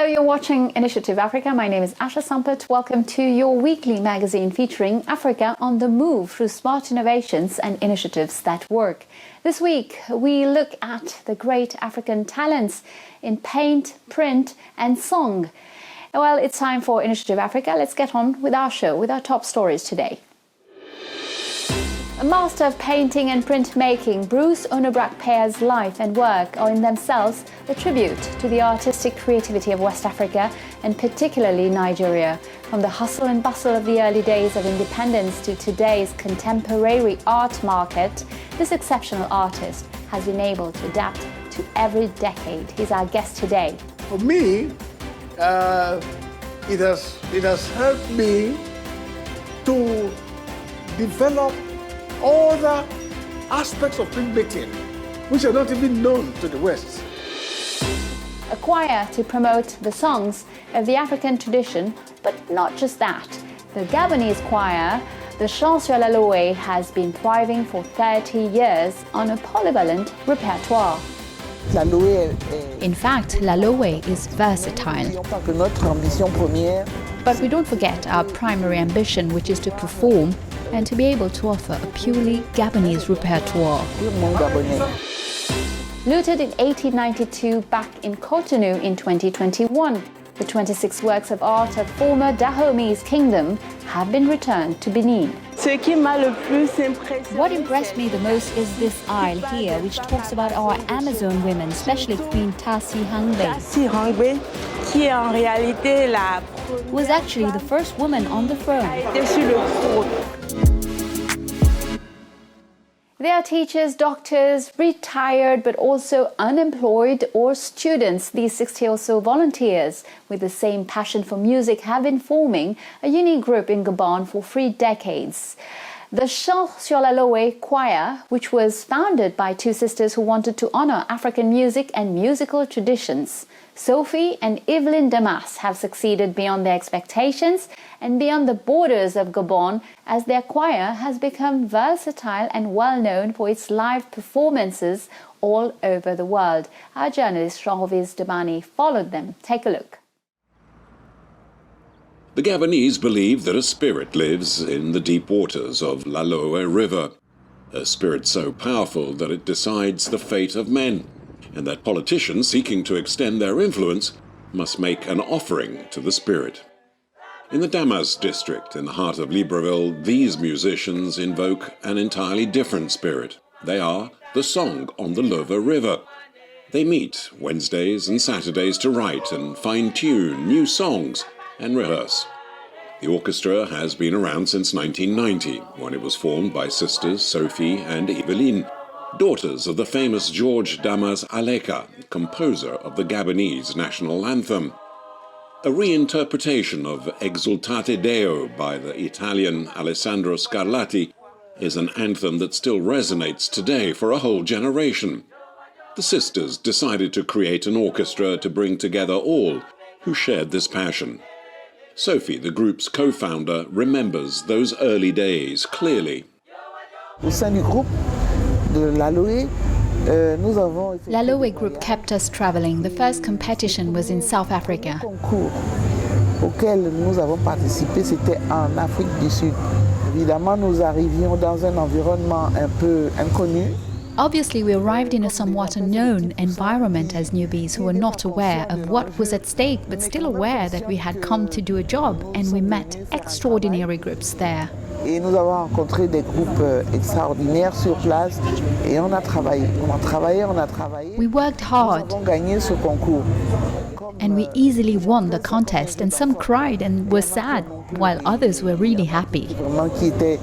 you're watching Initiative Africa. My name is Asha Sampet. Welcome to your weekly magazine featuring Africa on the move through smart innovations and initiatives that work. This week, we look at the great African talents in paint, print and song. Well, it's time for Initiative Africa. Let's get on with our show, with our top stories today. A master of painting and printmaking, Bruce ONOBRAKPEYA's life and work are in themselves a tribute to the artistic creativity of West Africa and particularly Nigeria. From the hustle and bustle of the early days of independence to today's contemporary art market, this exceptional artist has been able to adapt to every decade. He's our guest today. For me, it has helped me to develop all the aspects of printmaking which are not even known to the West. A choir to promote the songs of the African tradition, but not just that. The Gabonese choir, the Chant sur la Lowé, has been thriving for 30 years on a polyvalent repertoire. In fact, La Lowé is versatile. But we don't forget our primary ambition, which is to perform and to be able to offer a purely Gabonese repertoire. Looted in 1892 back in Cotonou in 2021, the 26 works of art of former Dahomey's kingdom have been returned to Benin. What impressed me the most is this aisle here, which talks about our Amazon women, especially Queen Tassi Hangbe, who was actually the first woman on the throne. They are teachers, doctors, retired but also unemployed or students. These 60 or so volunteers with the same passion for music have been forming a unique group in Gabon for 3 decades. The Chant sur la Lowé choir, which was founded by 2 sisters who wanted to honor African music and musical traditions. Sophie and Evelyn Damas have succeeded beyond their expectations and beyond the borders of Gabon, as their choir has become versatile and well known for its live performances all over the world. Our journalist Jean-Rovis Demani followed them. Take a look. The Gabonese believe that a spirit lives in the deep waters of La Lowé River, a spirit so powerful that it decides the fate of men, and that politicians seeking to extend their influence must make an offering to the spirit. In the Damas district, in the heart of Libreville, these musicians invoke an entirely different spirit. They are the Song on the Lowé River. They meet Wednesdays and Saturdays to write and fine-tune new songs and rehearse. The orchestra has been around since 1990, when it was formed by sisters Sophie and Evelyn, daughters of the famous George Damas Aleka, composer of the Gabonese national anthem. A reinterpretation of Exultate Deo by the Italian Alessandro Scarlatti is an anthem that still resonates today for a whole generation. The sisters decided to create an orchestra to bring together all who shared this passion. Sophie, the group's co-founder, remembers those early days clearly. La Lowé group kept us traveling. The first competition was in South Africa. Auquel nous avons participé, c'était en Afrique du Sud. Évidemment, nous arrivions dans un environnement un peu inconnu. Obviously, we arrived in a somewhat unknown environment as newbies who were not aware of what was at stake, but still aware that we had come to do a job, and we met extraordinary groups there. Et nous avons rencontré des groupes extraordinaires sur place et on a travaillé. We worked hard. Nous avons gagné ce concours. And we easily won the contest, and some cried and were sad, while others were really happy. Vraiment qui étaient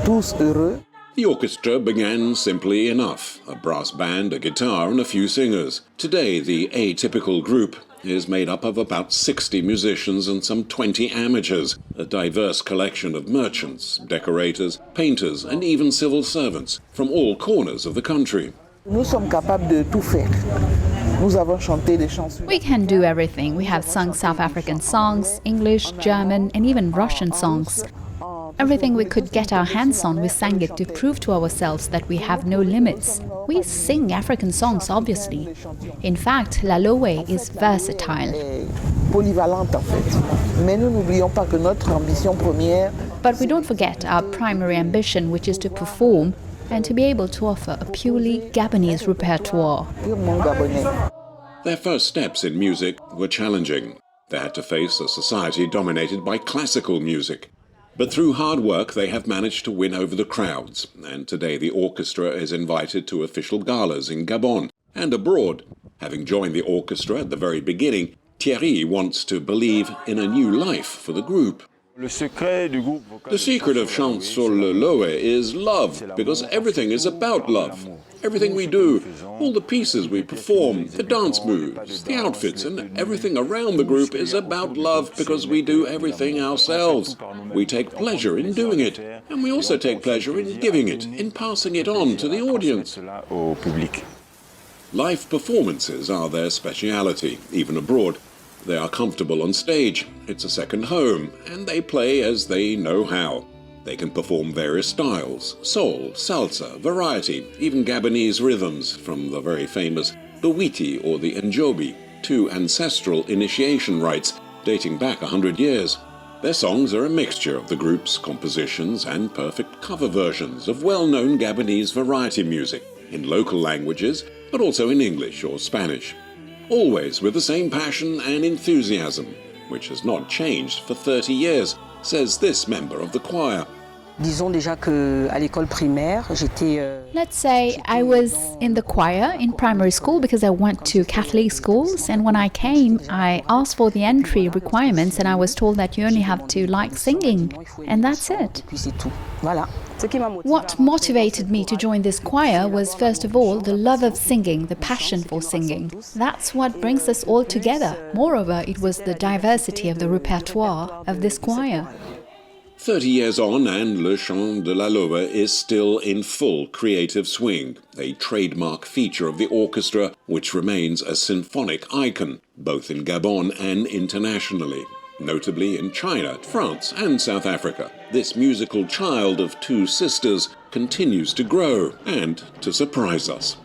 tous heureux. The orchestra began simply enough, a brass band, a guitar and a few singers. Today, the atypical group is made up of about 60 musicians and some 20 amateurs, a diverse collection of merchants, decorators, painters and even civil servants from all corners of the country. Nous sommes capables de tout faire. Nous avons chanté des chansons. We can do everything. We have sung South African songs, English, German and even Russian songs. Everything we could get our hands on, we sang it to prove to ourselves that we have no limits. We sing African songs, obviously. In fact, la Lowé is versatile. Polyvalente en fait. Mais nous n'oublions pas que notre ambition première. But we don't forget our primary ambition, which is to perform and to be able to offer a purely Gabonese repertoire. Their first steps in music were challenging. They had to face a society dominated by classical music. But through hard work, they have managed to win over the crowds, and today the orchestra is invited to official galas in Gabon and abroad. Having joined the orchestra at the very beginning, Thierry wants to believe in a new life for the group. The secret of Chant sur le Lowé is love, because everything is about love. Everything we do, all the pieces we perform, the dance moves, the outfits, and everything around the group is about love because we do everything ourselves. We take pleasure in doing it, and we also take pleasure in giving it, in passing it on to the audience. Live performances are their speciality, even abroad. They are comfortable on stage, it's a second home, and they play as they know how. They can perform various styles, soul, salsa, variety, even Gabonese rhythms, from the very famous Bawiti or the Njobi, to ancestral initiation rites dating back 100 years. Their songs are a mixture of the group's compositions and perfect cover versions of well-known Gabonese variety music in local languages, but also in English or Spanish. Always with the same passion and enthusiasm, which has not changed for 30 years, says this member of the choir. Let's say I was in the choir in primary school because I went to Catholic schools, and when I came, I asked for the entry requirements and I was told that you only have to like singing, and that's it. What motivated me to join this choir was, first of all, the love of singing, the passion for singing. That's what brings us all together. Moreover, it was the diversity of the repertoire of this choir. 30 years on, and Le Chant de la Lowé is still in full creative swing, a trademark feature of the orchestra which remains a symphonic icon, both in Gabon and internationally. Notably in China, France and South Africa, this musical child of two sisters continues to grow and to surprise us.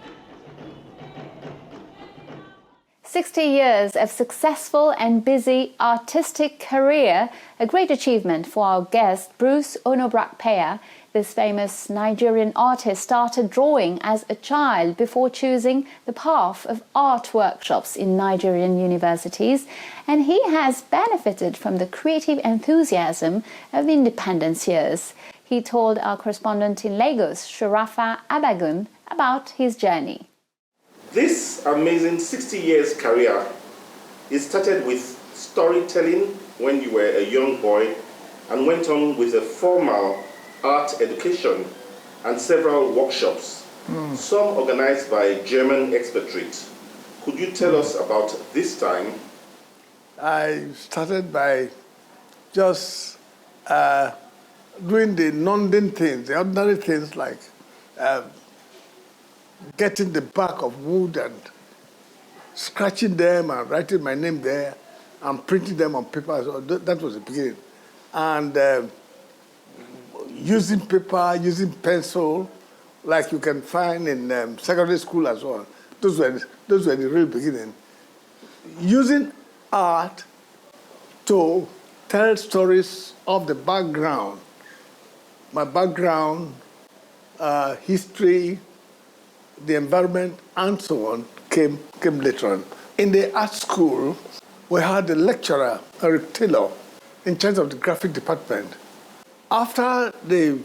60 years of successful and busy artistic career, a great achievement for our guest Bruce ONOBRAKPEYA. This famous Nigerian artist started drawing as a child before choosing the path of art workshops in Nigerian universities, and he has benefited from the creative enthusiasm of the independence years. He told our correspondent in Lagos, Sharafa Abagun, about his journey. This amazing 60 years career, it started with storytelling when you were a young boy and went on with a formal art education and several workshops, some organized by German expatriates. Could you tell us about this time? I started by just doing the non-din things, the ordinary things like getting the back of wood and scratching them and writing my name there and printing them on paper. So that was the beginning. And using paper, using pencil, like you can find in secondary school as well. Those were the real beginning. Using art to tell stories of the background. My background, history, the environment, and so on, came later on. In the art school, we had a lecturer, Eric Taylor, in charge of the graphic department. After the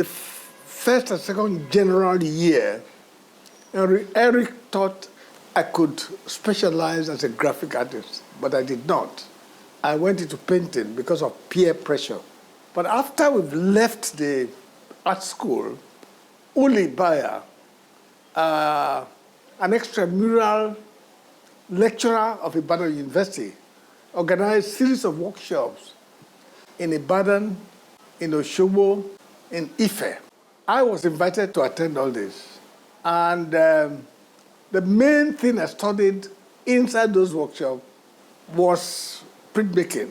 first and second general year, Eric thought I could specialize as a graphic artist, but I did not. I went into painting because of peer pressure. But after we've left the art school, Uli Bayer, an extramural lecturer of Ibadan University, organized a series of workshops in Ibadan, in Oshobo, in Ife. I was invited to attend all this. And the main thing I studied inside those workshops was printmaking.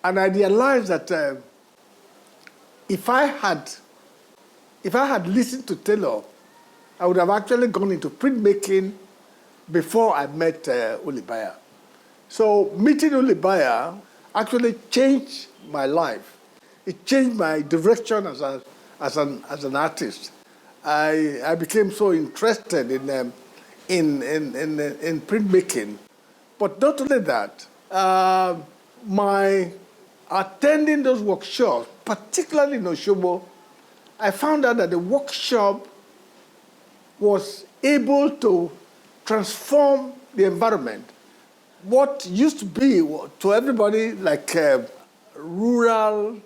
And I realized that if I had listened to Taylor, I would have actually gone into printmaking before I met Olibaya. So meeting Olibaya actually changed my life. It changed my direction as an artist. I became so interested in printmaking. But not only that, my attending those workshops, particularly in Oshobo, I found out that the workshop was able to transform the environment. What used to be to everybody like a rural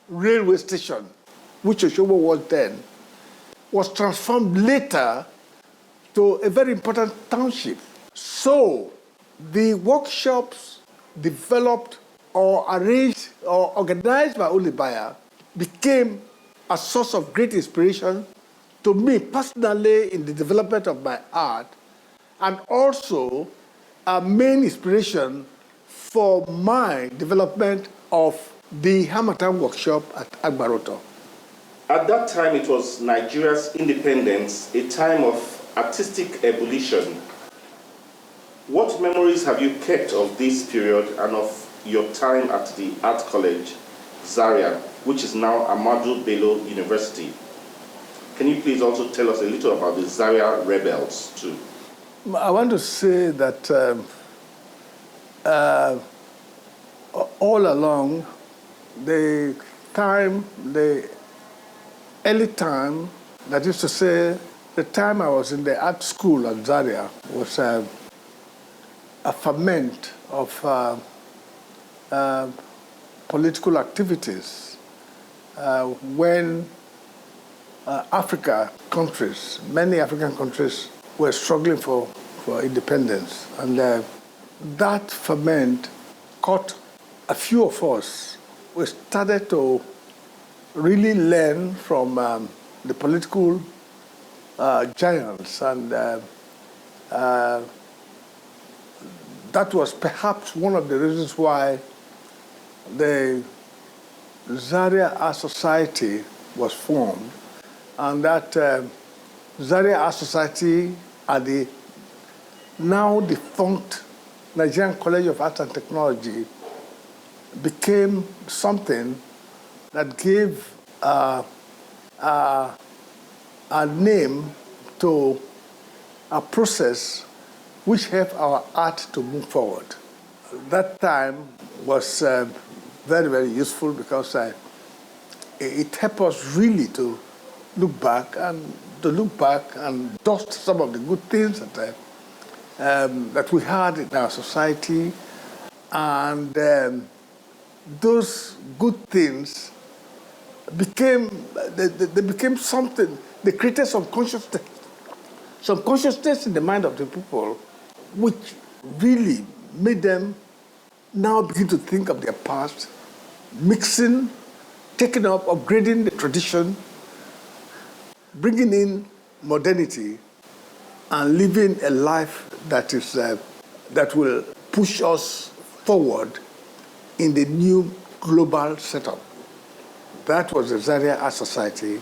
railway station, which Oshobo was then, was transformed later to a very important township. So the workshops developed or arranged or organized by Olibaya became a source of great inspiration to me personally in the development of my art, and also a main inspiration for my development of the Hamatan workshop at Agbaroto. At that time, it was Nigeria's independence, a time of artistic ebullition. What memories have you kept of this period and of your time at the Art College, Zaria, which is now Ahmadu Bello University? Can you please also tell us a little about the Zaria rebels, too? I want to say that all along, the early time, that is to say, the time I was in the art school at Zaria was a ferment of political activities when many African countries were struggling for independence. And that ferment caught a few of us. We started to really learn from the political giants, and that was perhaps one of the reasons why the Zaria Art Society was formed, and that Zaria Art Society at the now defunct Nigerian College of Arts and Technology became something that gave a name to a process which helped our art to move forward. That time was very, very useful because it helped us really to look back and dust some of the good things that we had in our society, and those good things became something. They created some consciousness in the mind of the people, which really made them now begin to think of their past, mixing, taking up, upgrading the tradition, bringing in modernity, and living a life that will push us forward in the new global setup. That was the Zaria Art Society,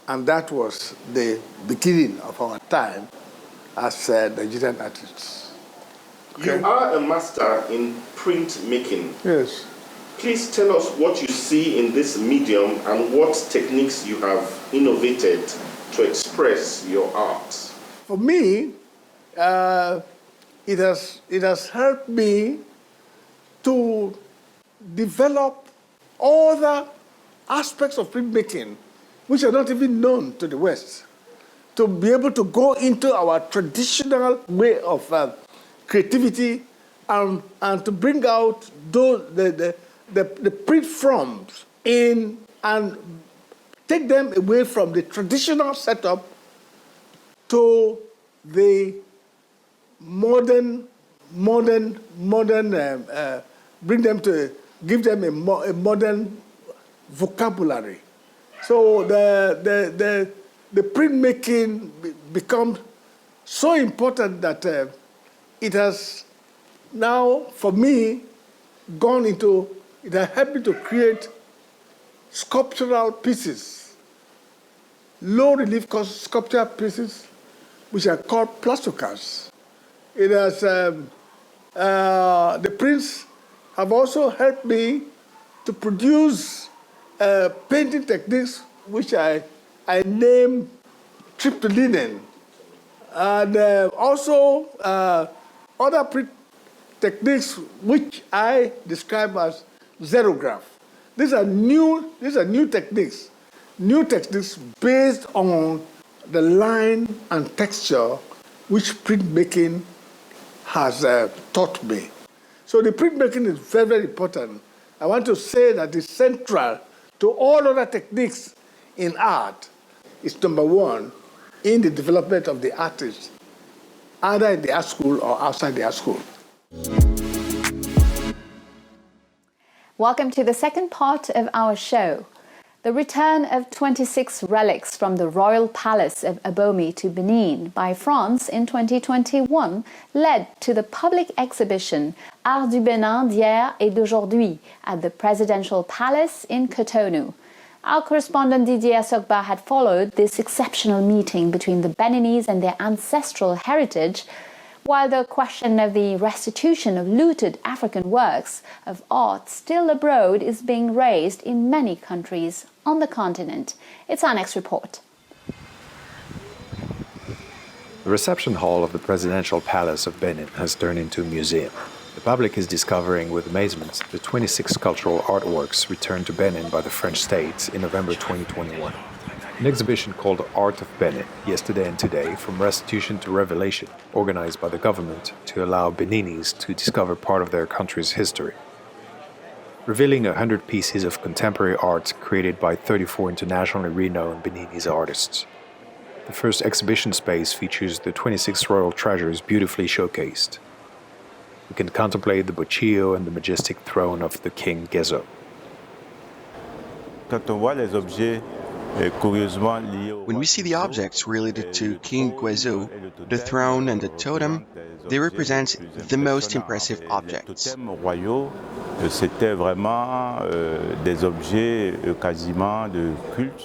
and that was the beginning of our time as Nigerian artists. Okay. You are a master in printmaking. Yes. Please tell us what you see in this medium and what techniques you have innovated to express your art. For me, it has helped me to develop other aspects of printmaking which are not even known to the West, to be able to go into our traditional way of creativity and to bring out the print forms in and take them away from the traditional setup to the modern, bring them to give them a modern vocabulary. So the printmaking becomes so important that it has now, for me, it has helped me to create sculptural pieces, low relief sculptural pieces, which are called plastocasts. It has, the prints have also helped me to produce painting techniques which I name tryptolinen, and also other print techniques which I describe as xerograph. These are new techniques based on the line and texture which printmaking has taught me. So the printmaking is very, very important. I want to say that it's central to all other techniques in art. It's number one in the development of the artist, either in the art school or outside the art school. Welcome to the second part of our show. The return of 26 relics from the royal palace of Abomey to Benin by France in 2021 led to the public exhibition Art du Bénin d'hier et d'aujourd'hui at the Presidential Palace in Cotonou. Our correspondent Didier Sogba had followed this exceptional meeting between the Beninese and their ancestral heritage, while the question of the restitution of looted African works of art still abroad is being raised in many countries on the continent. It's our next report. The reception hall of the Presidential Palace of Benin has turned into a museum. The public is discovering with amazement the 26 cultural artworks returned to Benin by the French state in November 2021. An exhibition called Art of Benin, Yesterday and Today, From Restitution to Revelation, organized by the government to allow Beninese to discover part of their country's history. Revealing 100 pieces of contemporary art created by 34 internationally renowned Beninese artists. The first exhibition space features the 26 royal treasures beautifully showcased. We can contemplate the bochillo and the majestic throne of the King Gezo. When we see the objects related to King Guizhou, the throne and the totem, they represent the most impressive objects.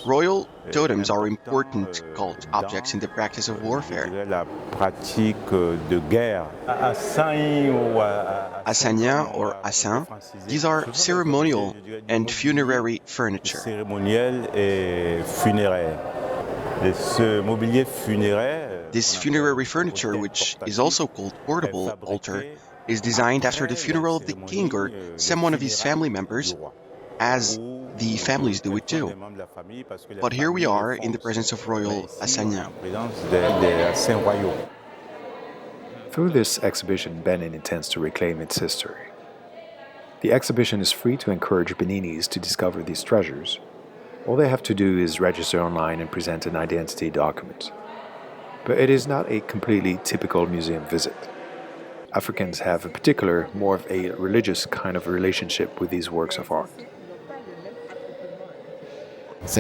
Royal totems are important cult objects in the practice of warfare. Assagnats or assins, these are ceremonial and funerary furniture. This funerary furniture, which is also called portable altar, is designed after the funeral of the king or someone of his family members, as the families do it too. But here we are in the presence of royal assagnats. Through this exhibition, Benin intends to reclaim its history. The exhibition is free to encourage Beninese to discover these treasures. All they have to do is register online and present an identity document. But it is not a completely typical museum visit. Africans have a particular, more of a religious kind of relationship with these works of art. It's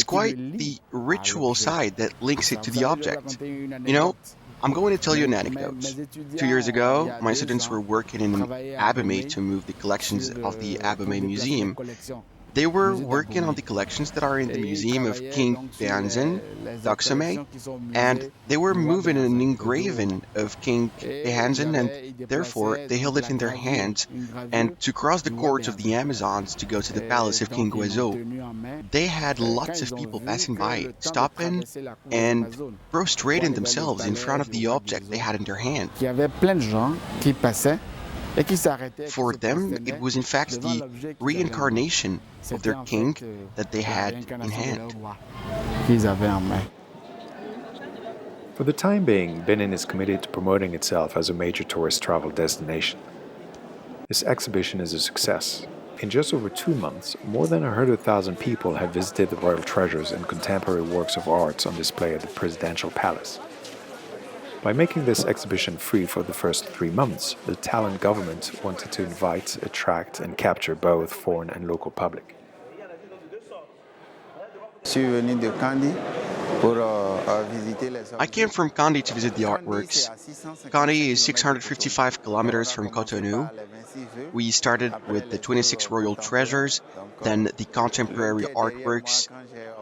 quite the ritual side that links it to the object. You know, I'm going to tell you an anecdote. 2 years ago, my students were working in Abomey to move the collections of the Abomey Museum. They were working on the collections that are in the museum of King Behanzin, Abomey, and they were moving an engraving of King Behanzin, and therefore they held it in their hands. And to cross the courts of the Amazons to go to the palace of King Guizhou, they had lots of people passing by, stopping and prostrating themselves in front of the object they had in their hand. For them, it was in fact the reincarnation of their king that they had in hand. For the time being, Benin is committed to promoting itself as a major tourist travel destination. This exhibition is a success. In just over 2 months, more than 100,000 people have visited the royal treasures and contemporary works of art on display at the Presidential Palace. By making this exhibition free for the first 3 months, the Talon government wanted to invite, attract and capture both foreign and local public. I came from Kandy to visit the artworks. Kandy is 655 kilometers from Cotonou. We started with the 26 royal treasures, then the contemporary artworks.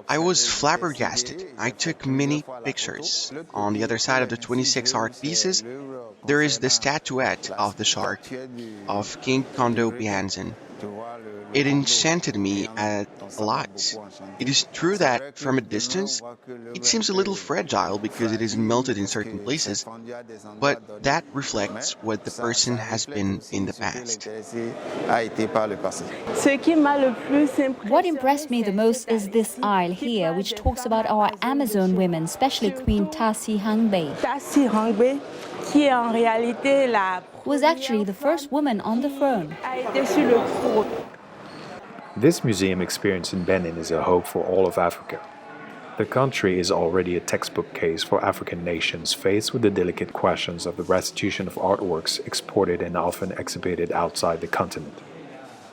I was flabbergasted. I took many pictures. On the other side of the 26 art pieces, there is the statuette of the shark, of King Kondo Bianzin. It enchanted me a lot. It is true that, from a distance, it seems a little fragile because it is melted in certain places, but that reflects what the person has been in the past. What impressed me the most is this aisle here, which talks about our Amazon women, especially Queen Tassi Hangbei, who was actually the first woman on the throne. This museum experience in Benin is a hope for all of Africa. The country is already a textbook case for African nations faced with the delicate questions of the restitution of artworks exported and often exhibited outside the continent.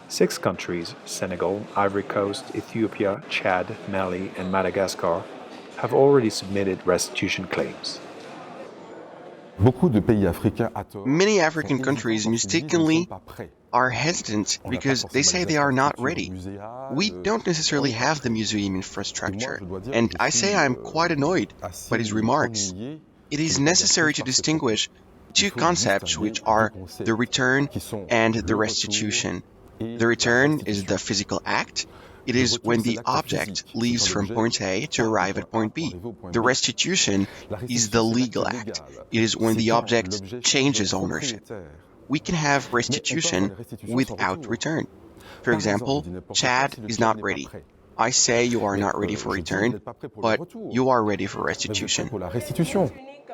6 countries, Senegal, Ivory Coast, Ethiopia, Chad, Mali, and Madagascar, have already submitted restitution claims. Many African countries mistakenly are hesitant because they say they are not ready. We don't necessarily have the museum infrastructure, and I say I'm quite annoyed by his remarks. It is necessary to distinguish 2 concepts, which are the return and the restitution. The return is the physical act. It is when the object leaves from point A to arrive at point B. The restitution is the legal act. It is when the object changes ownership. We can have restitution without return. For example, Chad is not ready. I say you are not ready for return, but you are ready for restitution.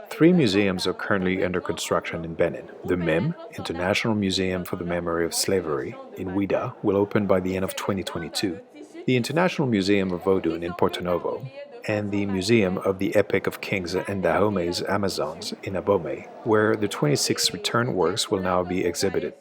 3 museums are currently under construction in Benin. The MIM, International Museum for the Memory of Slavery, in Ouida, will open by the end of 2022. The International Museum of Vodun in Porto Novo, and the Museum of the Epic of Kings and Dahomey's Amazons in Abomey, where the 26 return works will now be exhibited.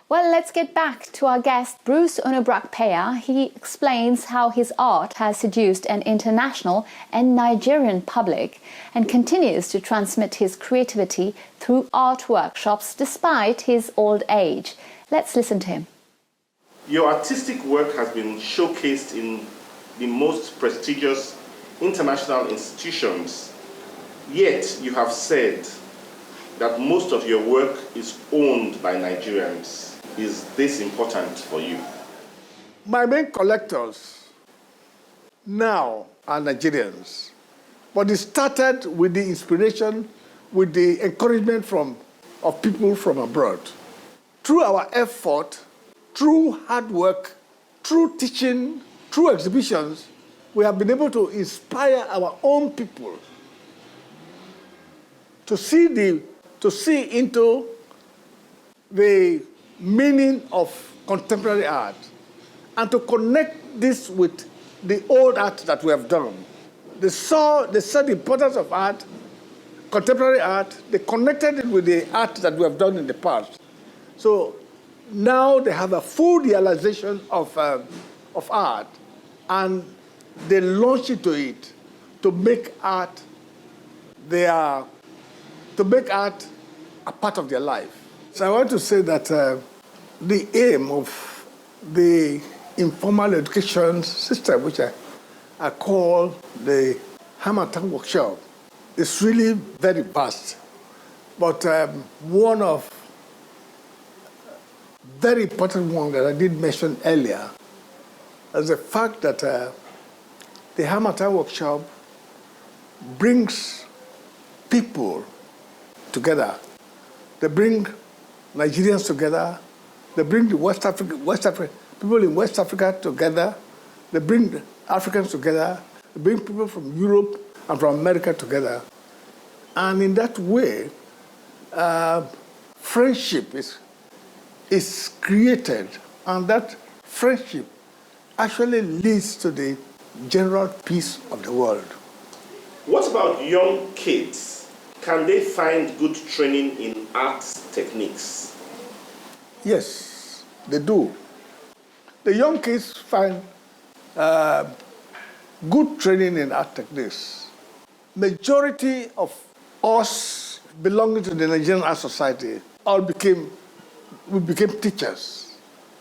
Well, let's get back to our guest, Bruce ONOBRAKPEYA. He explains how his art has seduced an international and Nigerian public and continues to transmit his creativity through art workshops despite his old age. Let's listen to him. Your artistic work has been showcased in the most prestigious international institutions, yet you have said that most of your work is owned by Nigerians. Is this important for you? My main collectors now are Nigerians, but it started with the inspiration, with the encouragement of people from abroad. Through our effort, through hard work, through teaching, through exhibitions, we have been able to inspire our own people to see into the meaning of contemporary art and to connect this with the old art that we have done. They saw the importance of art, contemporary art. They connected it with the art that we have done in the past. So now they have a full realization of art, and they launch into it to make art a part of their life. So I want to say that the aim of the informal education system, which I call the Hamatan Workshop, is really very vast. But one of very important one that I did mention earlier is the fact that the Hamatan Workshop brings people together. They bring Nigerians together. They bring the West Africa people in West Africa together. They bring Africans together. They bring people from Europe and from America together. And in that way, friendship is created, and that friendship actually leads to the general peace of the world. What about young kids? Can they find good training in arts techniques? Yes, they do. The young kids find good training in art techniques. Majority of us belonging to the Nigerian art society we became teachers.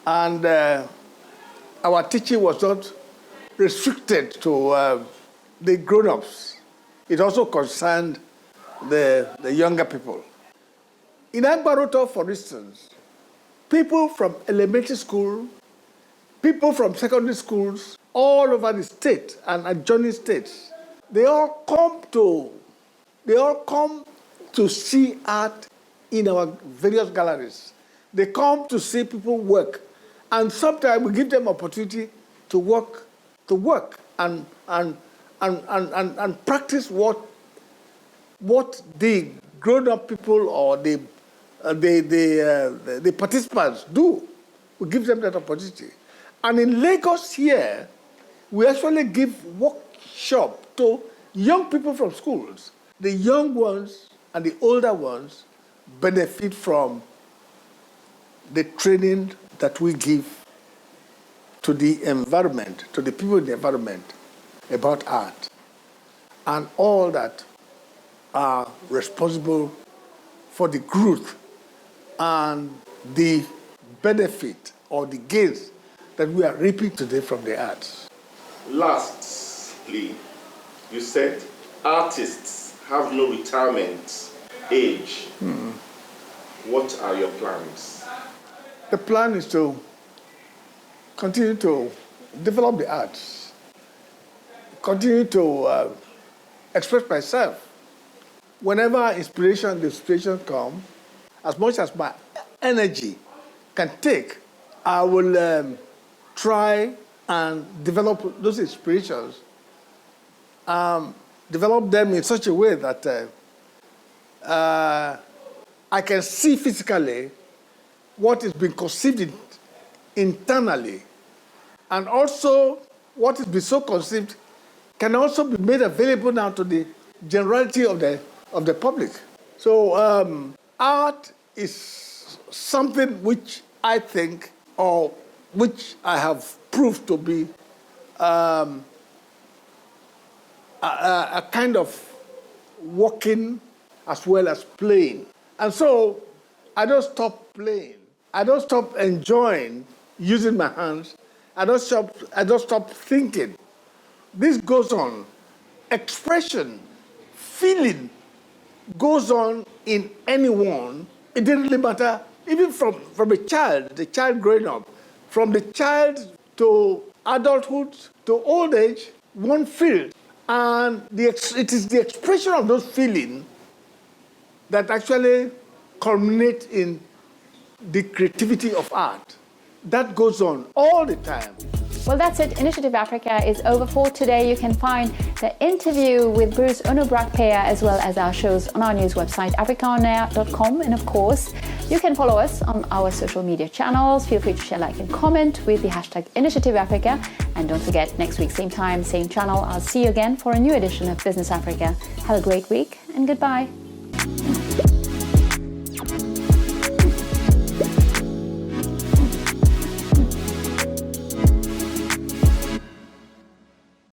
And our teaching was not restricted to the grown-ups. It also concerned the younger people. In Agbaroto, for instance, people from elementary school, people from secondary schools, all over the state and adjoining states, they all come to see art in our various galleries. They come to see people work, and sometimes we give them opportunity to work and practice what the grown-up people or the participants do. We give them that opportunity. And in Lagos here, we actually give workshop to young people from schools. The young ones and the older ones benefit from the training that we give to the environment, to the people in the environment about art, and all that are responsible for the growth and the benefit or the gains that we are reaping today from the arts. Lastly, you said artists have no retirement age. What are your plans? The plan is to continue to develop the arts, continue to express myself. Whenever the inspiration comes, as much as my energy can take, I will try and develop those inspirations, develop them in such a way that I can see physically what is being conceived internally, and also what is being so conceived can also be made available now to the generality of the public. So art is something which I think, or which I have proved to be a kind of working as well as playing. And so I don't stop playing. I don't stop enjoying using my hands. I don't stop thinking. This goes on. Expression, feeling goes on in anyone. It didn't really matter, even from a child, the child growing up, from the child to adulthood to old age, one feels. And it is the expression of those feelings that actually culminate in the creativity of art. That goes on all the time. Well, that's it. Initiative Africa is over for today. You can find the interview with Bruce ONOBRAKPEYA as well as our shows on our news website, africaonair.com. And of course, you can follow us on our social media channels. Feel free to share, like, and comment with the hashtag Initiative Africa. And don't forget, next week, same time, same channel, I'll see you again for a new edition of Business Africa. Have a great week and goodbye.